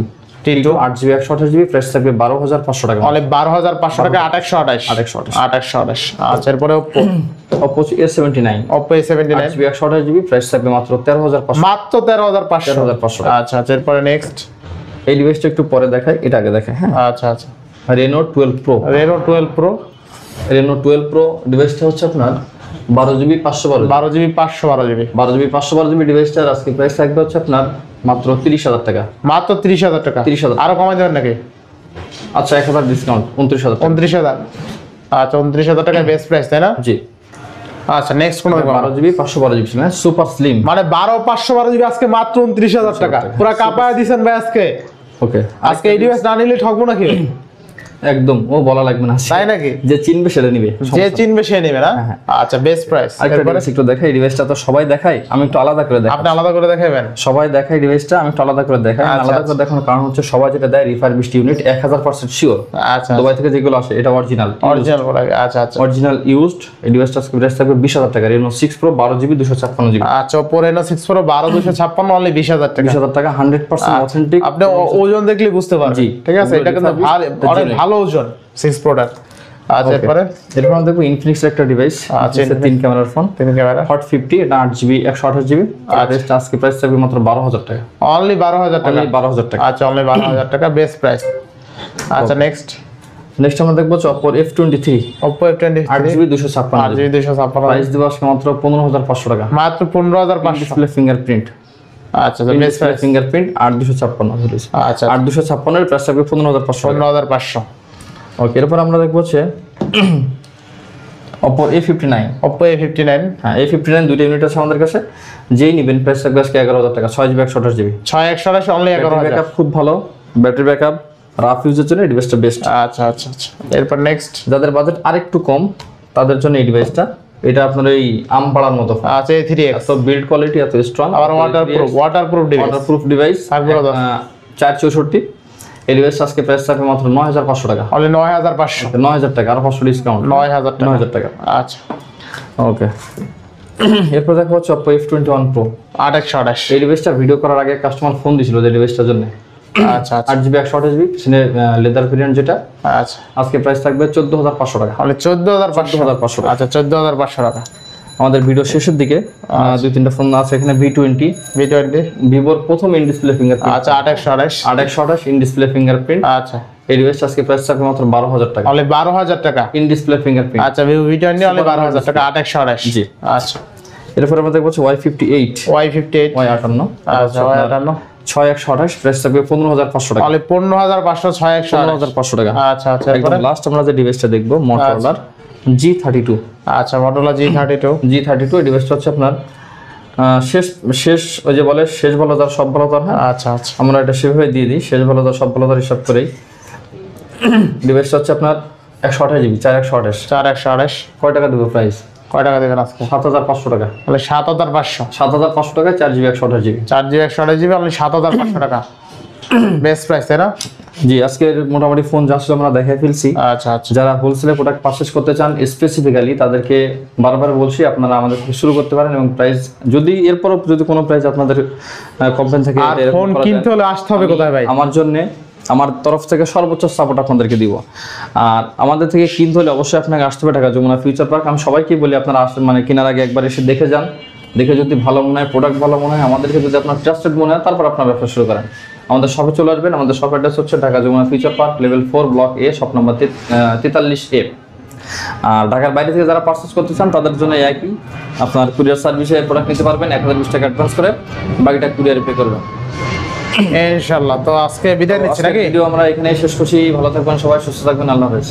8GB 128GB প্রাইস থাকবে 12,500 টাকা। অনলি 12,500 টাকা 8/128। আচ্ছা এরপরে Oppo A79 8GB 128GB price থাকবে মাত্র 13,500। মাত্র 13,500। আচ্ছা এরপরে নেক্সট এই ডিভাইসটা একটু পরে দেখাই, এটা আগে দেখাই। হ্যাঁ আচ্ছা Reno 12 Pro ডিভাইসটা হচ্ছে আপনার 12GB 512GB ডিভাইসটার আজকে প্রাইস থাকবে হচ্ছে আপনার মাত্র 30,000 টাকা। মাত্র 30,000 টাকা। 30,000 আরো কমাই দেবেন নাকি? আচ্ছা 1,000 ডিসকাউন্ট 29,000 টাকা। 29,000। আচ্ছা 29,000 টাকা বেস্ট প্রাইস, তাই না? জি। আচ্ছা নেক্সট কোন 12GB 512GB ছিল না, সুপার স্লিম, মানে 512GB আজকে মাত্র 29,000 টাকা। পুরো কাপায় দিবেন ভাই আজকে। ওকে আজকে এই ডিভাইস না নিলে ঠকবো নাকি? একদম ও বলা লাগবে না, তাই নাকি? যে চিনবে সেটা নিবে, যে চিনবে সে নেবে না। আচ্ছা বেস্ট প্রাইস। এরপরে একটু দেখাই, এই ডিভাইসটা তো সবাই দেখায়, আমি একটু আলাদা করে দেখাই। আপনি আলাদা করে দেখাবেন? সবাই দেখাই ডিভাইসটা, আমি একটু আলাদা করে দেখাই। আলাদা করে দেখানোর কারণ হচ্ছে সবাই যেটা দেয় রিফারবিশড ইউনিট 1000% শিওর। আচ্ছা দুবাই থেকে যেগুলো আসে এটা অরিজিনাল বলা। আচ্ছা অরিজিনাল ইউজড। এই ডিভাইসটার প্রাইস থাকবে 20,000 টাকা। Reno 6 Pro 12GB 256GB। আচ্ছা Oppo Reno 6 Pro 12/256 অনলি 20,000 টাকা। 20,000 টাকা 100% অথেন্টিক। আপনি ওজন দেখলে বুঝতে পারবেন, ঠিক আছে? এটা কিন্তু অনেক ভালো ওজন 6 Pro টার। আচ্ছা এরপর আমরা দেখব Infinix এর একটা ডিভাইস, আছে 3 ক্যামেরার ফোন, 3 ক্যামেরা Hot 50, এটা 8GB 128GB। এটা আজকে প্রাইস থাকবে মাত্র 12,000 টাকা। অনলি 12,000 টাকা। 12,000 টাকা। আচ্ছা অনলি 12,000 টাকা বেস্ট প্রাইস। আচ্ছা নেক্সট নেক্সট আমরা দেখবো Oppo F23 Oppo F23 8GB 256 8GB 256 price দিব আজকে মাত্র 15500 টাকা। মাত্র 15500। ডিসপ্লে ফিঙ্গারপ্রিন্ট, আচ্ছা বেস্ট ডিসপ্লে প্রাইস। ফিঙ্গারপ্রিন্ট 8256 আচ্ছা 8256 এর প্রাইস থাকবে 15500 টাকা। 15500। ওকে, এরপর আমরা দেখবো হচ্ছে Oppo A59। Oppo A59 হ্যাঁ, A59 দুইটা ইউনিট আছে আমাদের কাছে, যেই নিবেন প্রাইস থাকবে আজকে 11000 টাকা। 6GB 128GB 6128 only 11000। ব্যাকআপ খুব ভালো, ব্যাটারি ব্যাকআপ রাফ ইউজের জন্য এই ডিভাইসটা বেস্ট। আচ্ছা আচ্ছা আচ্ছা, এরপর নেক্সট। যাদের বাজেট আরেকটু কম তাদের জন্য এই ডিভাইসটা, এটা আপনার এই আম পাড়ার মতো। আচ্ছা A3X, এত বিল্ড কোয়ালিটি এত স্ট্রং, আবার ওয়াটারপ্রুফ ডিভাইস। Waterproof device 464। এই ডিভাইস আজকে প্রাইস থাকবে মাত্র 9500 টাকা। অনলি 9500। 9000 টাকা, আর 500 ডিসকাউন্ট, 9000 টাকা। 9000 টাকা। আচ্ছা ওকে, এরপর দেখো হচ্ছে Oppo F21 Pro 8128। এই ডিভাইসটা ভিডিও করার আগে কাস্টমার ফোন দিছিল যে ডিভাইসটার জন্য। আচ্ছা আচ্ছা 8GB 128GB লেদার ভেরিয়েন্ট যেটা, আচ্ছা, আজকে প্রাইস থাকবে 14500 টাকা। অনলি 14500। টাকা। আচ্ছা 14500 টাকা। আমাদের ভিডিও শেষের দিকে দুই তিনটা ফোন আছে এখানে। V20 ভিভোর প্রথম ইন ডিসপ্লে ফিঙ্গারপ্রিন্ট। আচ্ছা 8128। 8128 ইন ডিসপ্লে ফিঙ্গারপ্রিন্ট। আচ্ছা, এই ডিভাইস আজকে প্রাইস থাকবে মাত্র 12000 টাকা। অনলি 12000 টাকা ইন ডিসপ্লে ফিঙ্গারপ্রিন্ট। আচ্ছা V20 অনলি 12000 টাকা 8128। জি। আচ্ছা এরপর আমরা দেখবো Y58 Y58। Y58 আচ্ছা Y58 6128 প্রাইস থাকবে 15500 টাকা। অনলি 15500 6128। 15500 টাকা। আচ্ছা আচ্ছা, একদম লাস্ট আমরা যে ডিভাইসটা দেখবো Motorola G32। আচ্ছা Motorola G32। এই ডিভাইসটা হচ্ছে আপনার শেষ ওই যে বলে শেষ ভালো তার সব ভালো তার। হ্যাঁ, আচ্ছা আচ্ছা আমরা এটা সেভাবে দিয়ে দিই, শেষ ভালো তার সব ভালো তার হিসাব করেই। ডিভাইসটা হচ্ছে আপনার 128GB 4128। 4128। কয় টাকা দেবো প্রাইস? কয় টাকা দেবেন আজকে? 7500 টাকা। তাহলে 7500। 7500 টাকা 4GB 128GB। 4GB 128GB only 7500 টাকা। বেস্ট প্রাইস তাই না? জি, আজকের মোটামুটি ফোন যা ছিল আমরা দেখাই ফেলছি। আচ্ছা আচ্ছা, যারা হোলসেলে প্রোডাক্ট পারচেজ করতে চান স্পেসিফিক্যালি তাদেরকে বারবার বলছি আপনারা আমাদের থেকে শুরু করতে পারেন, এবং প্রাইস যদি এরপরও যদি কোনো প্রাইস আপনাদের কমপ্লেন থাকে আর ফোন কিনতে হলে আসতে হবে কোথায় ভাই? আমার তরফ থেকে সর্বোচ্চ সাপোর্ট আপনাদেরকে দিব। আর আমাদের থেকে কিনতে হলে অবশ্যই আপনাকে আসতে হবে ঢাকা যমুনা ফিউচার পার্ক। আমি সবাইকেই বলি আপনারা আসেন, মানে কেনার আগে একবার এসে দেখে যান, দেখে যদি ভালো মনে হয়, প্রোডাক্ট ভালো মনে হয়, আমাদেরকে যদি আপনার ট্রাস্টেড মনে হয়, তারপর আপনার ব্যবসা শুরু করেন। আমাদের শপে চলে আসবেন। আমাদের শপ অ্যাড্রেস হচ্ছে Dhaka Jamuna Future Park, level 4, block A, shop number 43A। আর ঢাকার বাইরে থেকে যারা পারচেজ করতে চান তাদের জন্য একই, আপনার কুরিয়ার সার্ভিসে প্রোডাক্ট নিতে পারবেন, 1020 টাকা অ্যাডভান্স করে বাকিটা কুরিয়ারে পে করবেন ইনশাআল্লাহ। তো আজকে বিদায় নিচ্ছি নাকি? ভিডিও আমরা এখানেই শেষ করছি। ভালো থাকবেন সবাই, সুস্থ থাকবেন, আল্লাহ হাফেজ।